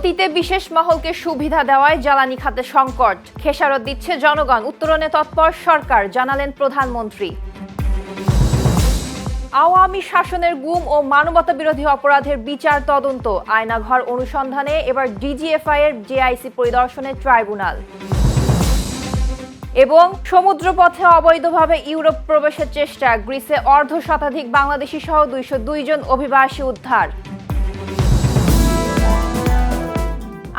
অতীতে বিশেষ মহলকে সুবিধা দেওয়ায় জ্বালানি খাতে সংকট, খেসারত দিচ্ছে জনগণ, উত্তরণে তৎপর সরকার, জানালেন প্রধানমন্ত্রী। আওয়ামী শাসনের গুম ও মানবতা বিরোধী অপরাধের বিচার তদন্ত, আয়নাঘর অনুসন্ধানে এবার ডিজিএফআই এর জেআইসি পরিদর্শনে ট্রাইব্যুনাল। এবং সমুদ্রপথে অবৈধভাবে ইউরোপ প্রবেশের চেষ্টা, গ্রিসে অর্ধশতাধিক বাংলাদেশি সহ 202 জন অভিবাসী উদ্ধার।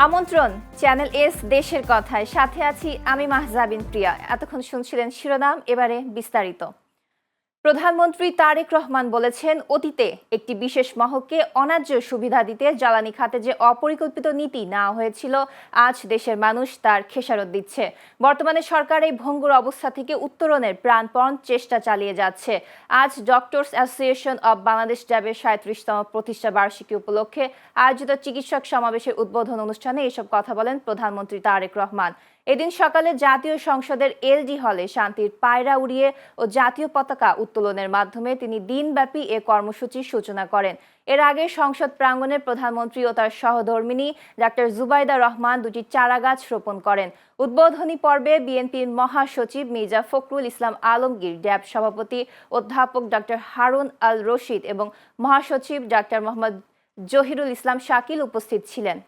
আমন্ত্রণ চ্যানেল এস দেশের কথায়, সাথে আছি আমি মাহজাবিন প্রিয়া। এতক্ষণ শুনছিলেন শিরোনাম, এবারে বিস্তারিত। প্রধানমন্ত্রী তারেক রহমান বলেছেন, অতীতে একটি বিশেষ মহলকে অন্যায্য সুবিধা দিতে জ্বালানি খাতে যে অপরিকল্পিত নীতি নেওয়া হয়েছিল, আজ দেশের মানুষ তার খেসারত দিচ্ছে। বর্তমানে সরকার এই ভঙ্গুর অবস্থা থেকে উত্তরণের প্রাণপণ চেষ্টা চালিয়ে যাচ্ছে। আজ ডক্টরস অ্যাসোসিয়েশন অব বাংলাদেশ ড্যাবের 37তম প্রতিষ্ঠা বার্ষিকী উপলক্ষে আয়োজিত চিকিৎসক সমাবেশের উদ্বোধন অনুষ্ঠানে এসব কথা বলেন প্রধানমন্ত্রী তারেক রহমান। এদিন সকালে জাতীয় সংসদের এলডি হলে শান্তির পায়রা উড়িয়ে ও জাতীয় পতাকা উত্তোলনের মাধ্যমে তিনি দিনব্যাপী এ কর্মসূচির সূচনা করেন। এর আগে সংসদ প্রাঙ্গণে প্রধানমন্ত্রী ও তার সহধর্মিণী ডাক্তার জুবাইদা রহমান দুটি চারাগাছ রোপণ করেন। উদ্বোধনী পর্বে বিএনপির মহাসচিব মির্জা ফখরুল ইসলাম আলমগীর, ড্যাব সভাপতি অধ্যাপক ডাক্তার হারুন আল রশিদ এবং মহাসচিব ডাক্তার মোহাম্মদ জহিরুল ইসলাম শাকিল উপস্থিত ছিলেন।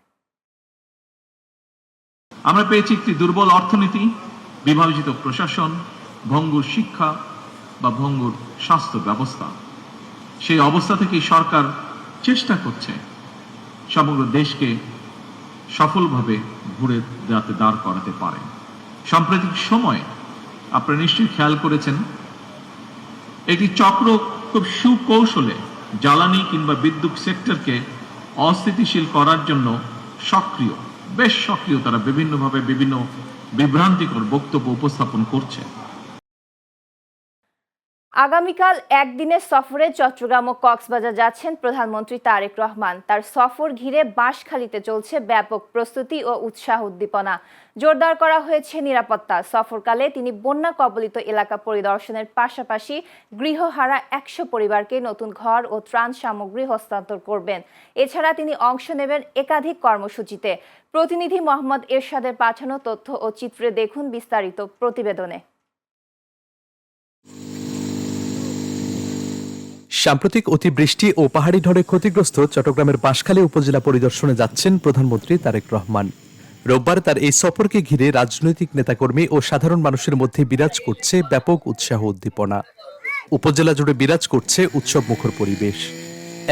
আমরা পেয়েছি একটি দুর্বল অর্থনীতি, বিভাজিত প্রশাসন, ভঙ্গুর শিক্ষা বা ভঙ্গুর স্বাস্থ্য ব্যবস্থা। সেই অবস্থা থেকে সরকার চেষ্টা করছে সমগ্র দেশকে সফলভাবে ঘুরে যাতে দাঁড় করাতে পারে। সাম্প্রতিক সময়ে আপনারা নিশ্চয়ই খেয়াল করেছেন, একটি চক্র খুব সুকৌশলে জ্বালানি কিংবা বিদ্যুৎ সেক্টরকে অস্থিতিশীল করার জন্য বেশ সক্রিয় তারা বিভিন্নভাবে বিভিন্ন বিভ্রান্তিকর বক্তব্য উপস্থাপন করছে। আগামীকাল একদিনের সফরে চট্টগ্রাম ও কক্সবাজার যাচ্ছেন প্রধানমন্ত্রী তারেক রহমান। তার সফর ঘিরে বাঁশখালীতে চলছে ব্যাপক প্রস্তুতি ও উৎসাহ উদ্দীপনা। জোরদার করা হয়েছে নিরাপত্তা। সফরকালে তিনি বন্যা কবলিত এলাকা পরিদর্শনের পাশাপাশি গৃহহারা 100 পরিবারকে নতুন ঘর ও ত্রাণ সামগ্রী হস্তান্তর করবেন। এছাড়া তিনি অংশ নেবেন একাধিক কর্মসূচিতে। প্রতিনিধি মোহাম্মদ এরশাদের পাঠানো তথ্য ও চিত্রে দেখুন বিস্তারিত প্রতিবেদনে। সাম্প্রতিক অতিবৃষ্টি ও পাহাড়ি ঢলে ক্ষতিগ্রস্ত চট্টগ্রামের বাঁশখালী উপজেলা পরিদর্শনে যাচ্ছেন প্রধানমন্ত্রী তারেক রহমান। রোববার তার এই সফরকে ঘিরে রাজনৈতিক নেতাকর্মী ও সাধারণ মানুষের মধ্যে বিরাজ করছে ব্যাপক উৎসাহ উদ্দীপনা। উপজেলা জুড়ে বিরাজ করছে উৎসব মুখর পরিবেশ।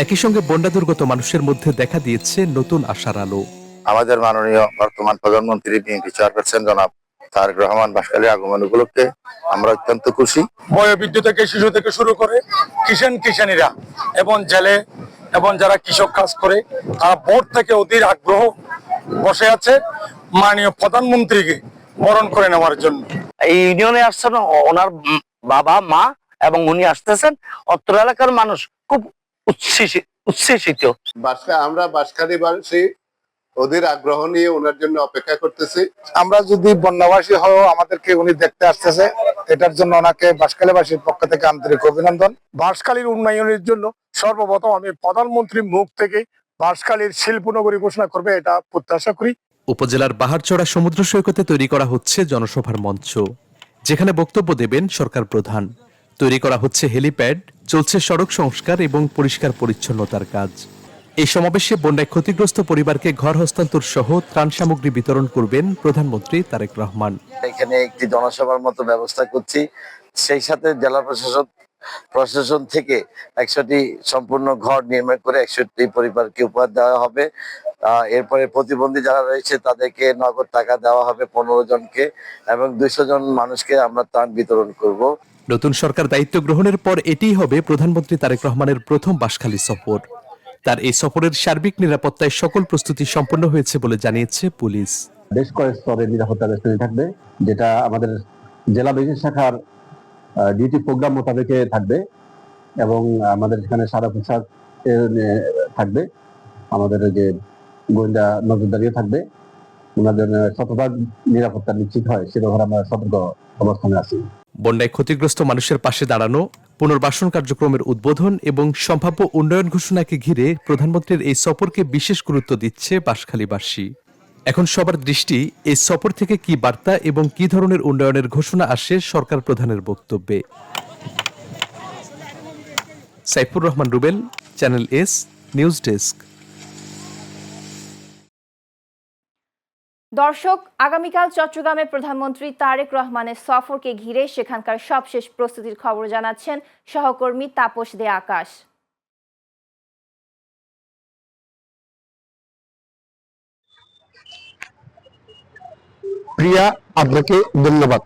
একই সঙ্গে বন্যা দুর্গত মানুষের মধ্যে দেখা দিয়েছে নতুন আশার আলো। আমাদের মাননীয় বর্তমান প্রধানমন্ত্রী বিএনপি চেয়ারপারসন জনাব তারেক রহমান বাঁশখালীর আগমন উপলক্ষে আমরা অত্যন্ত খুশি। বয়োবৃদ্ধ থেকে শিশু থেকে শুরু করে কিষানীরা এবং জেলে এবং যারা কৃষক কাজ করে তারা ভোর থেকে অধীর আগ্রহ বসে আছে মাননীয় প্রধানমন্ত্রীকে বরণ করে নেওয়ার জন্য। এই ইউনিয়নে আসছেন ওনার বাবা মা এবং উনি আসতেছেন। অত্র এলাকার মানুষ খুব উচ্ছ্বসিত। আমরা বাঁশখালী বাসী অধীর আগ্রহ নিয়ে ওনার জন্য অপেক্ষা করতেছি। আমরা যদি বন্যাবাসী হও আমাদেরকে উনি দেখতে আসতেছে, এটার জন্য ওনাকে বাঁশখালীবাসীর পক্ষ থেকে আন্তরিক অভিনন্দন। বাঁশখালীর উন্নয়নের জন্য সর্বপ্রথম আমি প্রধানমন্ত্রীর মুখ থেকে বাঁশখালীর শিল্পনগরী ঘোষণা করবে এটা প্রত্যাশা করি। উপজেলার বাহারচড়া সমুদ্র সৈকতে তৈরি করা হচ্ছে জনসভার মঞ্চ, যেখানে বক্তব্য দেবেন সরকার প্রধান। তৈরি করা হচ্ছে হেলিপ্যাড, চলছে সড়ক সংস্কার এবং পরিষ্কার পরিচ্ছন্নতার কাজ। এই সমাবেশে বন্যায় ক্ষতিগ্রস্ত পরিবারকে ঘর হস্তান্তর সহ ত্রাণ সামগ্রী বিতরণ করবেন প্রধানমন্ত্রী তারেক রহমান। এখানে একটি জনসভার মতো ব্যবস্থা করছি। সেই সাথে জেলা প্রশাসন থেকে 100টি সম্পূর্ণ ঘর নির্মাণ করে 100টি পরিবারকে উপহার দেওয়া হবে। এরপরে প্রতিবন্ধী যারা রয়েছে তাদেরকে নগদ টাকা দেওয়া হবে 15 জনকে, এবং 200 জন মানুষকে আমরা ত্রাণ বিতরণ করব। নতুন সরকার দায়িত্ব গ্রহণের পর এটিই হবে প্রধানমন্ত্রী তারেক রহমানের প্রথম বাঁশখালী সফর। তার এই সফরের সার্বিক নিরাপত্তায় সকল প্রস্তুতি সম্পন্ন হয়েছে বলে জানিয়েছে পুলিশ। বেশ কয়েক স্তরের নিরাপত্তা ব্যবস্থা থাকবে, যেটা আমাদের জেলা বিশেষ শাখার ডিউটি প্রোগ্রাম মোতাবেকে থাকবে, এবং আমাদের এখানে সারা পোশাক থাকবে, আমাদের যে গোয়েন্দা নজরদারিও থাকবে। ওনাদের শতভাগ নিরাপত্তা নিশ্চিত হয় সে ব্যাপারে আমরা সতর্ক অবস্থানে আছি। বন্যায় ক্ষতিগ্রস্ত মানুষের পাশে দাঁড়ানো পুনর্বাসন কার্যক্রমের উদ্বোধন এবং সম্ভাব্য উন্নয়ন ঘোষণাকে ঘিরে প্রধানমন্ত্রীর এই সফরকে বিশেষ গুরুত্ব দিচ্ছে বাঁশখালীবাসী। এখন সবার দৃষ্টি এই সফর থেকে কি বার্তা এবং কি ধরনের উন্নয়নের ঘোষণা আসে সরকার প্রধানের বক্তব্যে। Saifur Rahman Rubel, channel S, News desk. দর্শক, আগামীকাল চট্টগ্রামে প্রধানমন্ত্রী তারেক রহমানের সফরকে ঘিরে সেখানকার সবশেষ প্রস্তুতির খবর জানাচ্ছেন সহকর্মী তাপস দে আকাশ। প্রিয়া, আপনাকে ধন্যবাদ।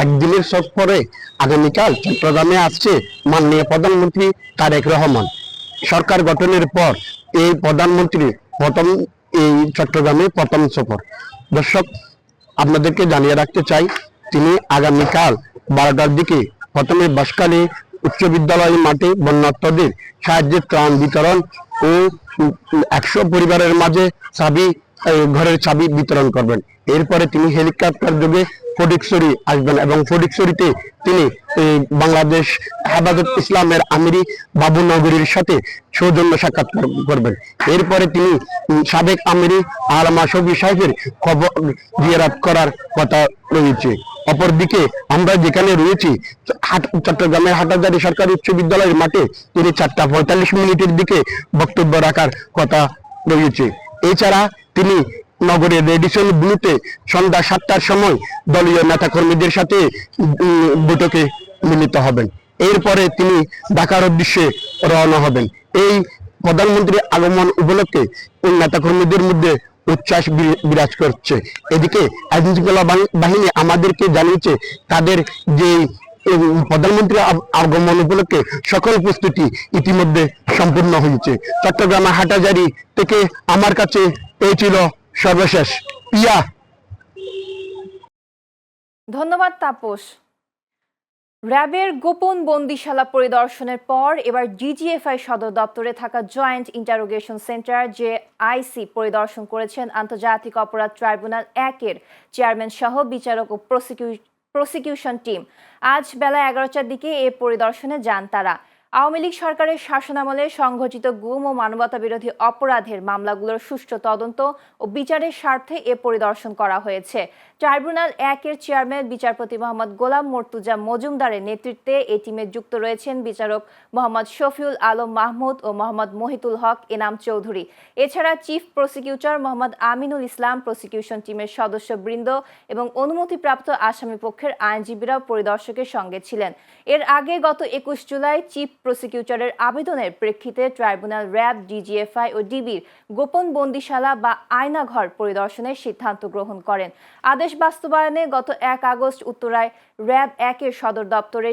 একদিনের সফরে আগামীকাল চট্টগ্রামে আসছে মাননীয় প্রধানমন্ত্রী তারেক রহমান। সরকার গঠনের পর এই প্রধানমন্ত্রী প্রথম এই চট্টগ্রামে প্রথম সফর। দর্শক, আপনাদেরকে জানিয়ে রাখতে চাই, তিনি আগামীকাল 12টার দিকে প্রথমে বাঁশখালী উচ্চ বিদ্যালয় মাঠে বন্যার্তদের সাহায্যের ত্রাণ বিতরণ ও 100 পরিবারের মাঝে ঘরের চাবি বিতরণ করবেন। এরপরে তিনি হেলিকপ্টার যোগে ফটিকছড়ি আসবেন এবং ফটিকছড়িতে তিনি বাংলাদেশ হেফাজত ইসলামের আমিরি বাবুনগরীর সাথে সৌজন্য সাক্ষাৎ করবেন। এরপরে তিনি সাবেক আমিরি আলমা শফি সাহেবের খবর জিয়ারত করার কথা রয়েছে। অপরদিকে আমরা যেখানে রয়েছি চট্টগ্রামের হাটহাজারী সরকারি উচ্চ বিদ্যালয়ের মাঠে তিনি 4:45 দিকে বক্তব্য রাখার কথা রয়েছে। এছাড়া তিনি নগরের রেডিসন ব্লুতে সন্ধ্যা 7টার সময় দলীয় নেতাকর্মীদের সাথে বৈঠকে মিলিত হবেন। এরপরে তিনি ঢাকার উদ্দেশ্যে রওনা হবেন। এই প্রধানমন্ত্রীর আগমন উপলক্ষে নেতাকর্মীদের মধ্যে উচ্ছ্বাস বিরাজ করছে। এদিকে আইনশৃঙ্খলা বাহিনী আমাদেরকে জানিয়েছে তাদের যে প্রধানমন্ত্রীর আগমন উপলক্ষে সকল প্রস্তুতি ইতিমধ্যে সম্পূর্ণ হয়েছে। চট্টগ্রামের হাটহাজারী থেকে আমার কাছে এই ছিল সর্বশেষ। প্রিয়া, ধন্যবাদ তাপস। র্যাবের গোপন বন্দিশালা পরিদর্শনের পর এবার ডিজিএফআই সদর দপ্তরে থাকা জয়েন্ট ইন্টারোগেশন সেন্টার JIC পরিদর্শন করেছেন আন্তর্জাতিক অপরাধ ট্রাইব্যুনাল 1-এর চেয়ারম্যান সহ বিচারক ও প্রসিকিউশন টিম। আজ বেলা 11টার দিকে এ পরিদর্শনে যান তারা। আওয়ামী লীগ সরকারের শাসনামলে সংঘটিত গুম ও মানবতা বিরোধী অপরাধের মামলাগুলোর সুষ্ঠু তদন্ত ও বিচারের স্বার্থে এ পরিদর্শন করা হয়েছে। ট্রাইব্যুনাল 1-এর চেয়ারম্যান বিচারপতি মোহাম্মদ গোলাম মর্তুজা মজুমদারের নেতৃত্বে এই টিমে যুক্ত রয়েছেন বিচারক মোহাম্মদ শফিউল আলম মাহমুদ ও মোহাম্মদ মহিতুল হক এনাম চৌধুরী। এছাড়া chief prosecutor Mohammad Aminul Islam, prosecution টিমের সদস্যবৃন্দ এবং অনুমতিপ্রাপ্ত আসামি পক্ষের আইনজীবীরাও পরিদর্শকের সঙ্গে ছিলেন। এর আগে গত 21 জুলাই চিফ প্রসিকিউটরের আবেদনের প্রেক্ষিতে ট্রাইব্যুনাল র্যাব, ডিজিএফআই ও ডিবির গোপন বন্দিশালা বা আয়নাঘর পরিদর্শনের সিদ্ধান্ত গ্রহণ করেন। আদেশ বাস্তবায়নে গত 1 আগস্ট উত্তরায় র্যাব 1-এর সদর দপ্তরে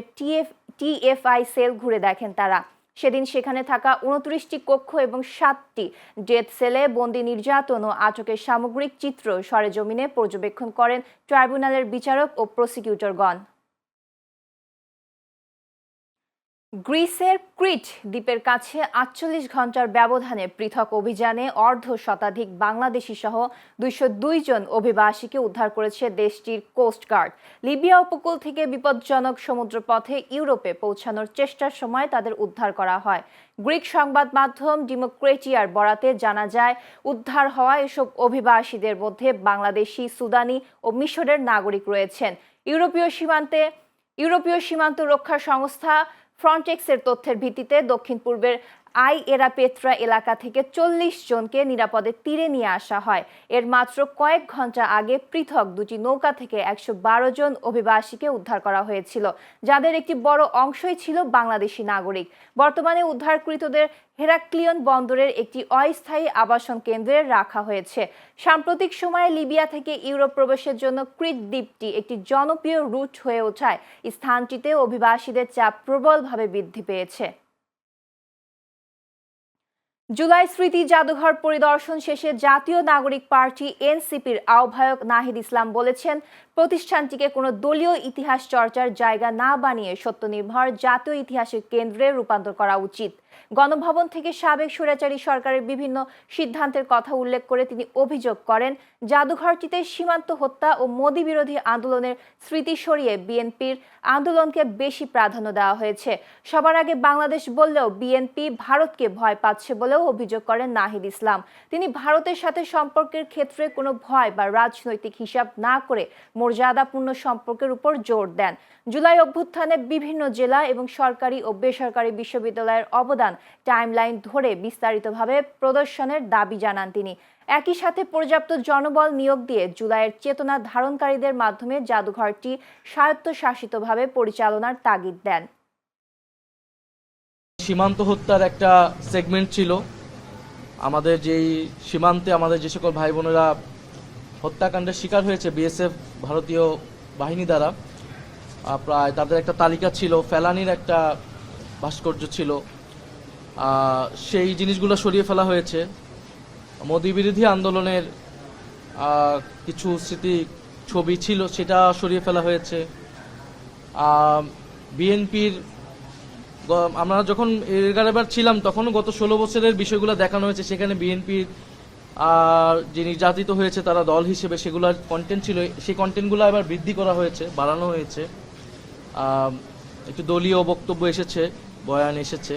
TFI সেল ঘুরে দেখেন তারা। সেদিন সেখানে থাকা 29টি কক্ষ এবং 7টি ডেথ সেলে বন্দি নির্যাতন ও আটকের সামগ্রিক চিত্র সরেজমিনে পর্যবেক্ষণ করেন ট্রাইব্যুনালের বিচারক ও প্রসিকিউটরগণ। গ্রিসের ক্রিট দ্বীপের কাছে 48 ঘন্টার ব্যবধানে পৃথক অভিযানে অর্ধশতাধিক বাংলাদেশি সহ 202 জন অভিবাসীকে উদ্ধার করেছে দেশটির কোস্টগার্ড। লিবিয়া উপকূল থেকে বিপজ্জনক সমুদ্রপথে ইউরোপে পৌঁছানোর চেষ্টার সময় তাদের উদ্ধার করা হয়। গ্রিক সংবাদ মাধ্যম ডেমোক্রেটিয়ার বরাতে জানা যায়, উদ্ধার হওয়া এসব অভিবাসীদের মধ্যে বাংলাদেশি, সুদানি ও মিশরের নাগরিক রয়েছেন। ইউরোপীয় সীমান্ত রক্ষা সংস্থা ফ্রন্টেক্সের তথ্যের ভিত্তিতে দক্ষিণ পূর্বের আইএরাপেত্রা এলাকা থেকে 40 জনকে নিরাপদে তীরে নিয়ে আসা হয়। এর মাত্র কয়েক ঘন্টা আগে পৃথক 2টি নৌকা থেকে 112 জন অভিবাসীকে উদ্ধার করা হয়েছিল, যাদের একটি বড় অংশই ছিল বাংলাদেশি নাগরিক। বর্তমানে উদ্ধারকৃতদের হেরাক্লিয়ন বন্দরের একটি অস্থায়ী আবাসন কেন্দ্রে রাখা হয়েছে। সাম্প্রতিক সময়ে লিবিয়া থেকে ইউরোপ প্রবেশের জন্য ক্রিট দ্বীপটি একটি জনপ্রিয় রুট হয়ে ওঠায় স্থানটিতে অভিবাসীদের চাপ প্রবলভাবে বৃদ্ধি পেয়েছে। জুলাই স্মৃতি জাদুঘর পরিদর্শন শেষে জাতীয় নাগরিক পার্টি এনসিপির আহ্বায়ক নাহিদ ইসলাম বলেছেন, প্রতিষ্ঠানটিকে কোনো দলীয় ইতিহাস চর্চার জায়গা না বানিয়ে সত্যনির্ভর জাতীয় ইতিহাসের কেন্দ্রে রূপান্তর করা উচিত। গণভবন থেকে সাবেক স্বৈরাচারী সরকারের বিভিন্ন সিদ্ধান্তের কথা উল্লেখ করে তিনি অভিযোগ করেন, জাদুঘরটিতে সীমান্ত হত্যা ও মোদি বিরোধী আন্দোলনের স্মৃতি সরিয়ে বিএনপির আন্দোলনকে বেশি প্রাধান্য দেওয়া হয়েছে। সবার আগে বাংলাদেশ বললেও বিএনপি ভারতকে ভয় পাচ্ছে বলেও অভিযোগ করেন নাহিদ ইসলাম। তিনি ভারতের সাথে সম্পর্কের ক্ষেত্রে কোনো ভয় বা রাজনৈতিক হিসাব না করে মর্যাদাপূর্ণ সম্পর্কের উপর জোর দেন। জুলাই অভ্যুত্থানে বিভিন্ন জেলা এবং সরকারি ও বেসরকারি বিশ্ববিদ্যালয়ের অবদান টাইমলাইন ধরে বিস্তারিতভাবে প্রদর্শনের দাবি জানান তিনি। একই সাথে পর্যাপ্ত জনবল নিয়োগ দিয়ে জুলাইয়ের চেতনা ধারণকারীদের মাধ্যমে জাদুঘরটি স্বায়ত্তশাসিতভাবে পরিচালনার তাগিদ দেন। সীমান্ত হত্যার একটা সেগমেন্ট ছিল। আমাদের যেই সীমান্তে আমাদের যে সকল ভাই বোনেরা হত্যাকাণ্ডের শিকার হয়েছে বিএসএফ ভারতীয় বাহিনী দ্বারা, প্রায় তাদের একটা তালিকা ছিল, ফেলানির একটা ভাস্কর্য ছিল, সেই জিনিসগুলো সরিয়ে ফেলা হয়েছে। মোদি বিরোধী আন্দোলনের কিছু স্মৃতি ছবি ছিল, সেটা সরিয়ে ফেলা হয়েছে। বিএনপির আমরা যখন এগারোবার ছিলাম তখনও গত 16 বছরের বিষয়গুলো দেখানো হয়েছে। সেখানে বিএনপির যে নির্যাতিত হয়েছে তারা দল হিসেবে সেগুলোর কন্টেন্ট ছিল, সেই কন্টেন্টগুলো আবার বৃদ্ধি করা হয়েছে, বাড়ানো হয়েছে। একটু দলীয় বক্তব্য এসেছে, বয়ান এসেছে।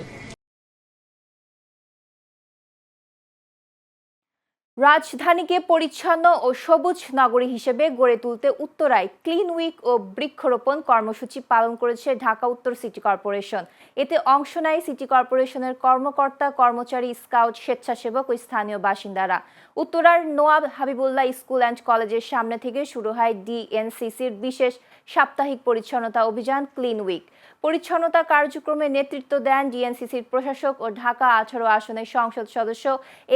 রাজধানীকে পরিচ্ছন্ন ও সবুজ নগরী হিসেবে গড়ে তুলতে উত্তরায় ক্লিন উইক ও বৃক্ষরোপণ কর্মসূচি পালন করেছে ঢাকা উত্তর সিটি কর্পোরেশন। এতে অংশ নেয় সিটি কর্পোরেশনের কর্মকর্তা, কর্মচারী, স্কাউট, স্বেচ্ছাসেবক ও স্থানীয় বাসিন্দারা। উত্তরার নোয়াব হাবিবুল্লাহ স্কুল অ্যান্ড কলেজের সামনে থেকে শুরু হয় ডিএনসিসির বিশেষ সাপ্তাহিক পরিচ্ছন্নতা অভিযান ক্লিন উইক। পরিচ্ছন্নতা কার্যক্রমে নেতৃত্ব দেন ডিএনসিসির প্রশাসক ও ঢাকা 18 আসনের সংসদ সদস্য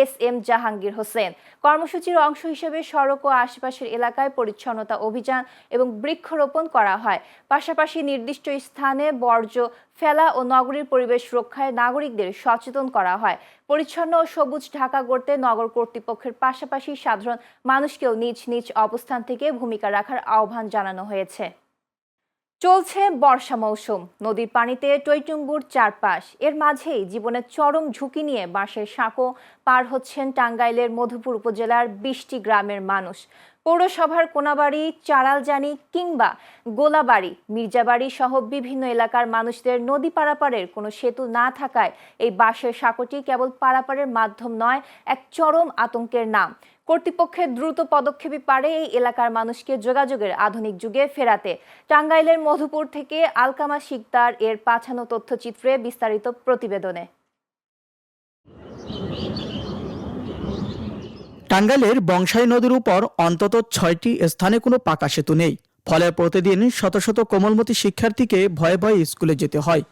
এস.এম. জাহাঙ্গীর হোসেন। কর্মসূচির অংশ হিসেবে সড়ক ও আশেপাশের এলাকায় পরিচ্ছন্নতা অভিযান এবং বৃক্ষরোপণ করা হয়। পাশাপাশি নির্দিষ্ট স্থানে বর্জ্য ফেলা ও নগরীর পরিবেশ রক্ষায় নাগরিকদের সচেতন করা হয়। পরিচ্ছন্ন ও সবুজ ঢাকা গড়তে নগর কর্তৃপক্ষের পাশাপাশি সাধারণ মানুষকেও নিজ নিজ অবস্থান থেকে ভূমিকা রাখার আহ্বান জানানো হয়েছে। চলছে বর্ষা মৌসুম, নদীর পানিতে টইটুম্বুর চারপাশ। এর মাঝেই জীবনের চরম ঝুঁকি নিয়ে বাঁশের সাঁকো পার হচ্ছেন টাঙ্গাইলের মধুপুর উপজেলার 20টি গ্রামের মানুষ। পৌরসভার কোনাবাড়ি, চারালজানি কিংবা গোলাবাড়ি, মির্জাবাড়ি সহ বিভিন্ন এলাকার মানুষদের নদী পারাপারের কোনো সেতু না থাকায় এই বাঁশের সাঁকোটি কেবল পারাপারের মাধ্যম নয়, এক চরম আতঙ্কের নাম। কর্তৃপক্ষের দ্রুত পদক্ষেপই পারে এই এলাকার মানুষকে যোগাযোগের আধুনিক যুগে ফেরাতে। টাঙ্গাইলের মধুপুর থেকে আলকামা শিকদার এর পাঠানো তথ্যচিত্রে বিস্তারিত প্রতিবেদনে। টাঙ্গাইলের বংশাই নদীর উপর অন্তত 6টি স্থানে কোনো পাকা সেতু নেই। ফলে প্রতিদিন শত শত কোমলমতি শিক্ষার্থীকে ভয়ে ভয়ে স্কুলে যেতে হয়।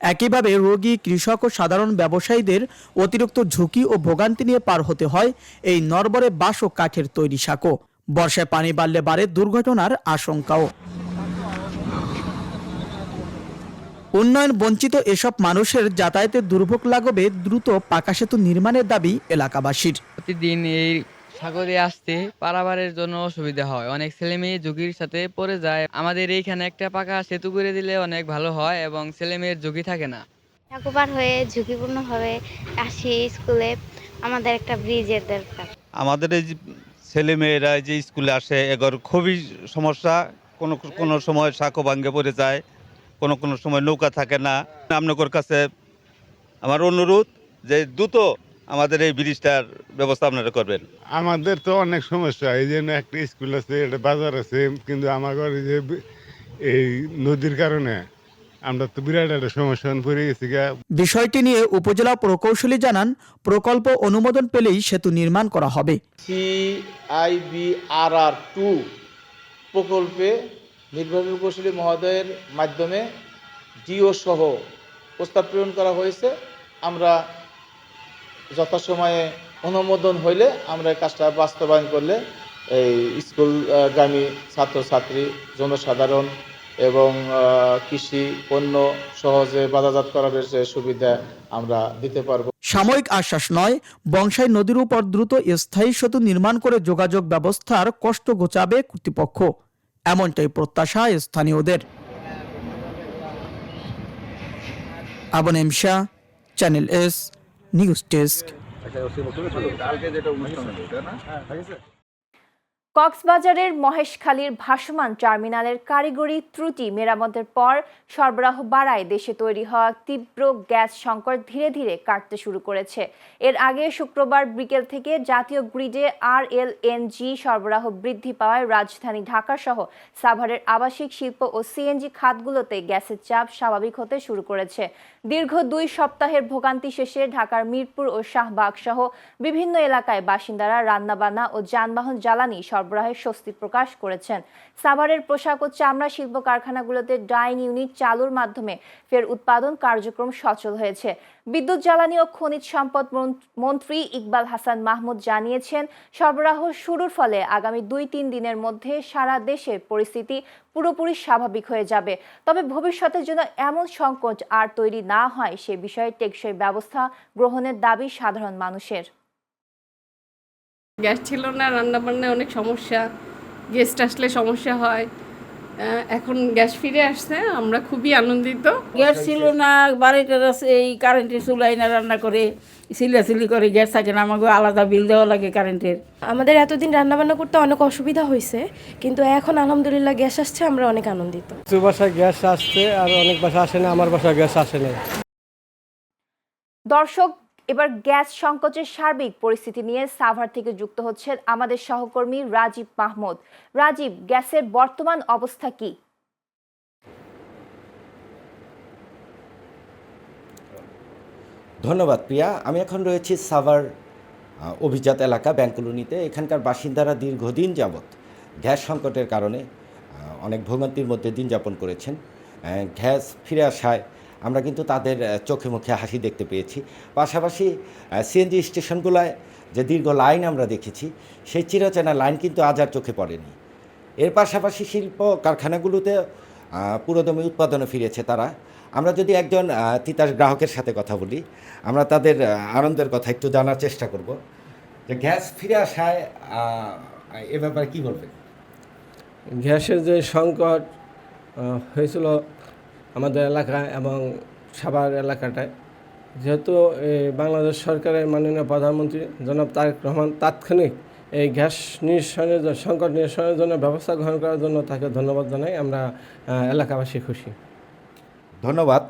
একইভাবে রোগী, কৃষক ও সাধারণ ব্যবসায়ীদের অতিরিক্ত ঝুঁকি ও ভোগান্তি নিয়ে পার হতে হয় এই নরবরে বাঁশ ও কাঠের তৈরি সাঁকো। বর্ষায় পানি বাড়লে বাড়ে দুর্ঘটনার আশঙ্কাও। উন্নয়ন বঞ্চিত এসব মানুষের যাতায়াতের দুর্ভোগ লাগবে দ্রুত পাকা সেতু নির্মাণের দাবি এলাকাবাসীর। প্রতিদিন এই সাগরে আসতে পারাবারের জন্য অসুবিধা হয়, অনেক ছেলে মেয়ে ঝুঁকির সাথে পড়ে যায়। আমাদের এইখানে একটা পাকা সেতু করে দিলে অনেক ভালো হয় এবং ছেলে মেয়ের ঝুঁকি থাকে না। সাঁকো পার হয়ে ঝুঁকিপূর্ণভাবে আসি স্কুলে, আমাদের একটা ব্রিজের দরকার। আমাদের এই ছেলে মেয়েরা যে স্কুলে আসে এগর খুবই সমস্যা। কোনো সময় সাঁকো ভাঙ্গে পড়ে যায়, কোনো সময় নৌকা থাকে না। আপনাদের কাছে আমার অনুরোধ যে দ্রুত আমাদের এই ব্রিজটার ব্যবস্থা আপনারা করবেন। আমাদের তো অনেক সমস্যা, এই জন্য একটা স্কুল আছে, একটা বাজার আছে, কিন্তু আমার যে এই নদীর কারণে আমরা তো বিরাট একটা সমস্যা পড়ে গেছি। বিষয়টি নিয়ে উপজেলা প্রকৌশলী জানান, প্রকল্প অনুমোদন পেলেই সেতু নির্মাণ করা হবে। CIBRR2 প্রকল্পে নির্বাহী প্রকৌশলী মহোদয়ের মাধ্যমে ডিও সহ প্রস্তাব প্রেরণ করা হয়েছে। আমরা যথাসময়ে অনুমোদন হইলে আমরা এই কাজটা বাস্তবায়ন করলে এই স্কুলগামী ছাত্রছাত্রী, জনসাধারণ এবং কৃষি পণ্য সহজে বাজারজাত করার যে সুবিধা আমরা দিতে পারবো। সাময়িক আশ্বাস নয়, বংশাই নদীর উপর দ্রুত স্থায়ী সেতু নির্মাণ করে যোগাযোগ ব্যবস্থার কষ্ট ঘোচাবে কর্তৃপক্ষ, এমনটাই প্রত্যাশা স্থানীয়দের। Abu Nemsha, Channel S News desk. কক্সবাজারের মহেশখালীর ভাসমান টার্মিনালের কারিগরি ত্রুটি মেরামতের পর সরবরাহ বাড়ায় দেশে তৈরি হওয়া তীব্র গ্যাস সংকট ধীরে ধীরে কাটতে শুরু করেছে। এর আগে শুক্রবার বিকেল থেকে জাতীয় গ্রিডে RLNG সরবরাহ বৃদ্ধি পাওয়ায় রাজধানী ঢাকা সহ সাভারের আবাসিক শিল্প ও সিএনজি খাতগুলোতে গ্যাসের চাপ স্বাভাবিক হতে শুরু করেছে। দীর্ঘ 2 সপ্তাহের ভোগান্তি শেষে ঢাকার মিরপুর ও শাহবাগ সহ বিভিন্ন এলাকায় বাসিন্দারা রান্নাবান্না ও যানবাহন জ্বালানি সরবরাহের স্বস্তি প্রকাশ করেছেন। সাভারের পোশাক ও চামড়া শিল্প কারখানাগুলোতে ডাইং ইউনিট চালুর মাধ্যমে ফের উৎপাদন কার্যক্রম সচল হয়েছে। বিদ্যুৎ, জ্বালানি ও খনিজ সম্পদ মন্ত্রী ইকবাল হাসান মাহমুদ জানিয়েছেন, সরবরাহ শুরুর ফলে আগামী 2-3 দিনের মধ্যে সারা দেশের পরিস্থিতি পুরোপুরি স্বাভাবিক হয়ে যাবে। তবে ভবিষ্যতের জন্য এমন সংকট আর তৈরি না হয় সে বিষয়ে টেকসই ব্যবস্থা গ্রহণের দাবি সাধারণ মানুষের। গ্যাস ছিল না, রান্নাবান্নায় অনেক সমস্যা, গেস্ট আসলে সমস্যা হয়। এখন গ্যাস ফিরে আসছে, আমরা খুবই আনন্দিত। গ্যাস ছিল না, বাড়িতে এই কারেন্টের চুলাই না রান্না করে সিলি করে, গ্যাস থাকে না, আমাকে আলাদা বিল দেওয়া লাগে কারেন্টের। আমাদের এতদিন রান্নাবান্না করতে অনেক অসুবিধা হয়েছে, কিন্তু এখন আলহামদুলিল্লাহ গ্যাস আসছে, আমরা অনেক আনন্দিত। কিছু বাসায় গ্যাস আসছে আর অনেক বাসা আসে না, আমার বাসায় গ্যাস আসে না। দর্শক, এবার গ্যাস সংকটের সার্বিক পরিস্থিতি নিয়ে সাভার থেকে যুক্ত হচ্ছেন আমাদের সহকর্মী রাজীব মাহমুদ। রাজীব, গ্যাসের বর্তমান অবস্থা কি? ধন্যবাদ প্রিয়া। আমি এখন রয়েছি সাভার অভিজাত এলাকা ব্যাংক কলোনিতে। এখানকার বাসিন্দারা দীর্ঘদিন যাবৎ গ্যাস সংকটের কারণে অনেক ভোগান্তির মধ্যে দিন যাপন করেছেন। গ্যাস ফিরে আসায় আমরা কিন্তু তাদের চোখে মুখে হাসি দেখতে পেয়েছি। পাশাপাশি সিএনজি স্টেশনগুলোয় যে দীর্ঘ লাইন আমরা দেখেছি, সেই চিরচেনা লাইন কিন্তু আজ আর চোখে পড়েনি। এর পাশাপাশি শিল্প কারখানাগুলোতে পুরোদমে উৎপাদনে ফিরেছে তারা। আমরা যদি একজন তিতাস গ্রাহকের সাথে কথা বলি, আমরা তাদের আনন্দের কথা একটু জানার চেষ্টা করব যে গ্যাস ফিরে আসায় এ ব্যাপারে কী বলবেন? গ্যাসের যে সংকট হয়েছিল আমাদের এলাকায় এবং সাভার এলাকাটায়, যেহেতু বাংলাদেশ সরকারের মাননীয় প্রধানমন্ত্রী জনাব তারেক রহমান তাৎক্ষণিক এই গ্যাস নিরসনের সংকট নিরসনের জন্য ব্যবস্থা গ্রহণ করার জন্য তাকে ধন্যবাদ জানাই। আমরা এলাকাবাসী খুশি। ধন্যবাদ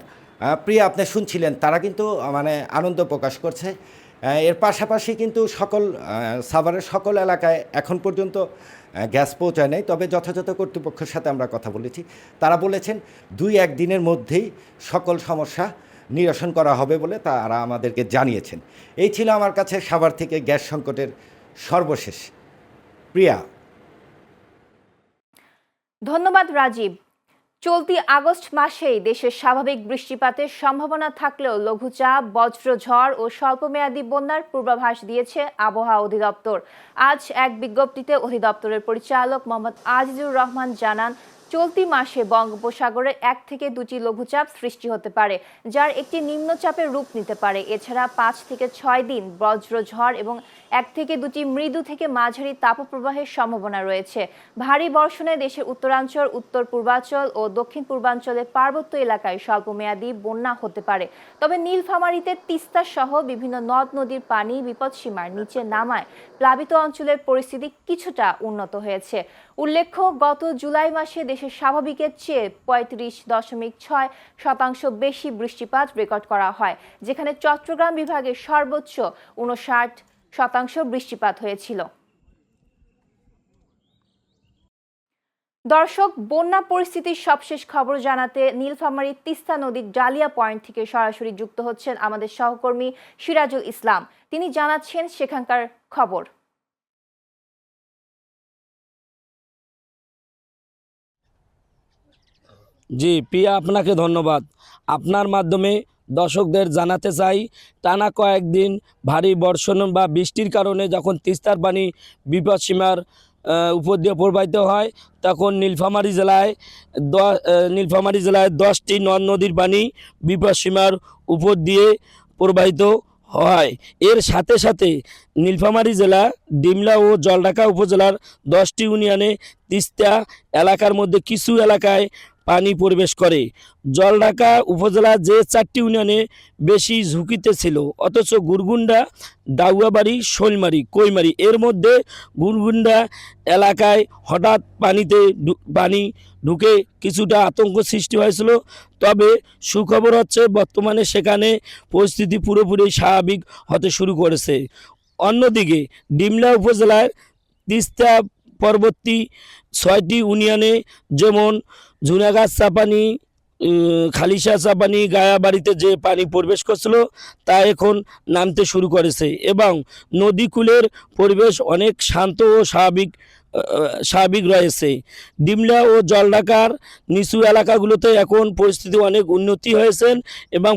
প্রিয়া। আপনি শুনছিলেন, তারা কিন্তু মানে আনন্দ প্রকাশ করছে। এর পাশাপাশি কিন্তু সাভারের সকল এলাকায় এখন পর্যন্ত গ্যাস পৌঁছায় নাই, তবে যথাযথ কর্তৃপক্ষের সাথে আমরা কথা বলেছি। তারা বলেছেন 2-1 দিনের মধ্যেই সকল সমস্যা নিরসন করা হবে বলে তারা আমাদেরকে জানিয়েছেন। এই ছিল আমার কাছে সাভার থেকে গ্যাস সংকটের সর্বশেষ। প্রিয়া, ধন্যবাদ রাজীব। চলতি আগস্ট মাসেই দেশের স্বাভাবিক বৃষ্টিপাতের সম্ভাবনা থাকলেও লঘুচাপ, বজ্রঝড় ও স্বল্পমেয়াদী বন্যার পূর্বাভাস দিয়েছে আবহাওয়া অধিদপ্তর। আজ এক বিজ্ঞপ্তিতে অধিদপ্তরের পরিচালক মোহাম্মদ আজিজুর রহমান জানান, চলতি মাসে বঙ্গোপসাগরে 1 থেকে 2টি লঘুচাপ সৃষ্টি হতে পারে, যার একটি নিম্নচাপের রূপ নিতে পারে। এছাড়া 5 থেকে 6 দিন বজ্রঝড় এবং 1 থেকে 2টি মৃদু থেকে মাঝারি তাপপ্রবাহের সম্ভাবনা রয়েছে। ভারী বর্ষণে দেশের উত্তরাঞ্চল, উত্তর পূর্বাঞ্চল ও দক্ষিণ পূর্বাঞ্চলের পার্বত্য এলাকায় স্বল্পমেয়াদী বন্যা হতে পারে। তবে নীলফামারীতে তিস্তা সহ বিভিন্ন নদ নদীর পানি বিপদসীমার নিচে নামায় প্লাবিত অঞ্চলের পরিস্থিতি কিছুটা উন্নত হয়েছে। উল্লেখ্য, গত জুলাই মাসে দেশের স্বাভাবিকের চেয়ে 35.6% বেশি বৃষ্টিপাত রেকর্ড করা হয়, যেখানে চট্টগ্রাম বিভাগে সর্বোচ্চ 59% বৃষ্টিপাত হয়েছিল। দর্শক, বন্যা পরিস্থিতির সবশেষ খবর জানাতে নীলফামারী তিস্তা নদীর ডালিয়া পয়েন্ট থেকে সরাসরি যুক্ত হচ্ছেন আমাদের সহকর্মী সিরাজুল ইসলাম। তিনি জানাচ্ছেন সেখানকার খবর। জি প্রিয়া, আপনাকে ধন্যবাদ। আপনার মাধ্যমে দর্শকদের জানাতে চাই, টানা কয়েকদিন ভারী বর্ষণ বা বৃষ্টির কারণে যখন তিস্তার পানি বিপদসীমার উপর দিয়ে প্রবাহিত হয়, তখন নীলফামারী জেলায় 10টি নদ নদীর পানি বিপদসীমার উপর দিয়ে প্রবাহিত হয়। এর সাথে সাথে নীলফামারী জেলা, ডিমলা ও জলঢাকা উপজেলার 10টি ইউনিয়নে তিস্তা এলাকার মধ্যে কিছু এলাকায় পানি প্রবেশ করে। জলঢাকা উপজেলা যে 4টি ইউনিয়নে বেশি ঝুঁকিতে ছিল, অথচ গুরগুন্ডা, দাউয়াবাড়ি, শৈলমারি, কৈমারি এর মধ্যে গুরগুন্ডা এলাকায় হঠাৎ পানি ঢুকে কিছুটা আতঙ্ক সৃষ্টি হয়েছিল। তবে সুখবর হচ্ছে বর্তমানে সেখানে পরিস্থিতি পুরোপুরি স্বাভাবিক হতে শুরু করেছে। অন্যদিকে ডিমলা উপজেলার তিস্তা পরবর্তী 6টি ইউনিয়নে যেমন ঝুনাগাছ চাপানি, খালিশা চাপানি, গায়াবাড়িতে যে পানি প্রবেশ করছিল তা এখন নামতে শুরু করেছে এবং নদীকূলের পরিবেশ অনেক শান্ত ও স্বাভাবিক রয়েছে। ডিমলা ও জলঢাকার নিচু এলাকাগুলোতে এখন পরিস্থিতি অনেক উন্নতি হয়েছেন এবং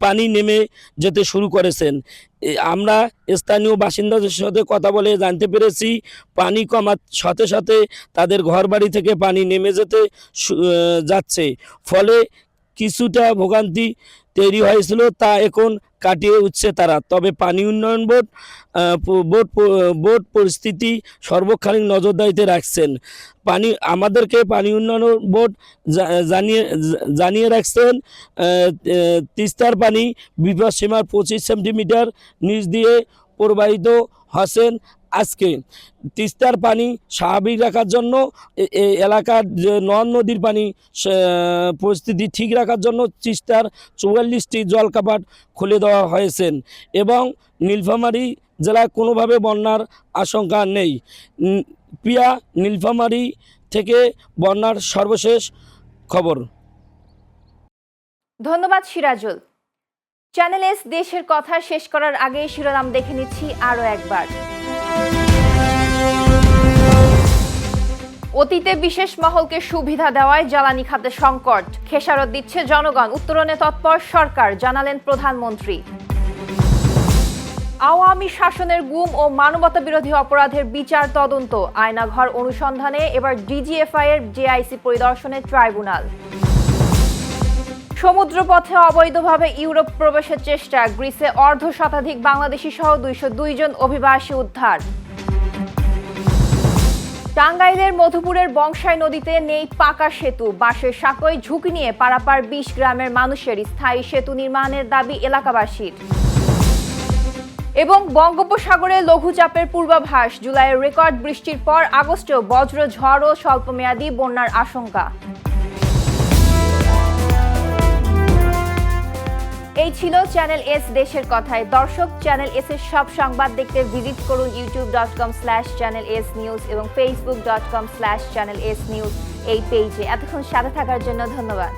পানি নেমে যেতে শুরু করেছেন। আমরা স্থানীয় বাসিন্দাদের সাথে কথা বলে জানতে পেরেছি পানি কমার সাথে সাথে তাদের ঘরবাড়ি থেকে পানি নেমে যাচ্ছে, ফলে কিছুটা ভোগান্তি তৈরি হয়েছিল তা এখন কাটিয়ে উঠছে তারা। তবে পানি উন্নয়ন বোর্ড পরিস্থিতি সর্বক্ষণিক নজরদারিতে রাখছেন। আমাদেরকে পানি উন্নয়ন বোর্ড জানিয়ে রাখছেন তিস্তার পানি বিপদসীমার 25 সেন্টিমিটার নিচ দিয়ে প্রবাহিত হচ্ছেন। আজকে তিস্তার পানি স্বাভাবিক রাখার জন্য এলাকার নদীর পানি পরিস্থিতি ঠিক রাখার জন্য তিস্তার 44টি জলকাপাট খুলে দেওয়া হয়েছে এবং নীলফামারী জেলায় কোনোভাবে বন্যার আশঙ্কা নেই। প্রিয়া, নীলফামারী থেকে বন্যার সর্বশেষ খবর। ধন্যবাদ সিরাজুল। চ্যানেল এস দেশের কথা শেষ করার আগে শিরোনাম দেখে নিচ্ছি আরও একবার। অতীতে বিশেষ মহলকে সুবিধা দেওয়ায় জ্বালানি খাতে সংকট, খেসারত দিচ্ছে জনগণ, উত্তরণে তৎপর সরকার, জানালেন প্রধানমন্ত্রী। আওয়ামী শাসনের গুম ও মানবতা বিরোধী অপরাধের বিচার তদন্ত, আয়নাঘর অনুসন্ধানে এবার ডিজিএফআই এর জেআইসি পরিদর্শনে ট্রাইব্যুনাল। সমুদ্রপথে অবৈধভাবে ইউরোপ প্রবেশের চেষ্টা, গ্রিসে অর্ধশতাধিক বাংলাদেশি সহ 202 জন অভিবাসী উদ্ধার। টাঙ্গাইলের মধুপুরের বংশাই নদীতে নেই পাকা সেতু, বাঁশের সাঁকোয় ঝুঁকি নিয়ে পারাপার 20 গ্রামের মানুষের, স্থায়ী সেতু নির্মাণের দাবি এলাকাবাসীর। এবং বঙ্গোপসাগরে লঘুচাপের পূর্বাভাস, জুলাইয়ের রেকর্ড বৃষ্টির পর আগস্টেও বজ্র ঝড় ও স্বল্পমেয়াদী বন্যার আশঙ্কা। এই ছিল চ্যানেল এস দেশের কথায়। দর্শক, চ্যানেল এস এর সব সংবাদ দেখতে ভিজিট করুন youtube.com/channel s news এবং facebook.com/channel s news এই পেজে। এতক্ষণ সাথে থাকার জন্য ধন্যবাদ।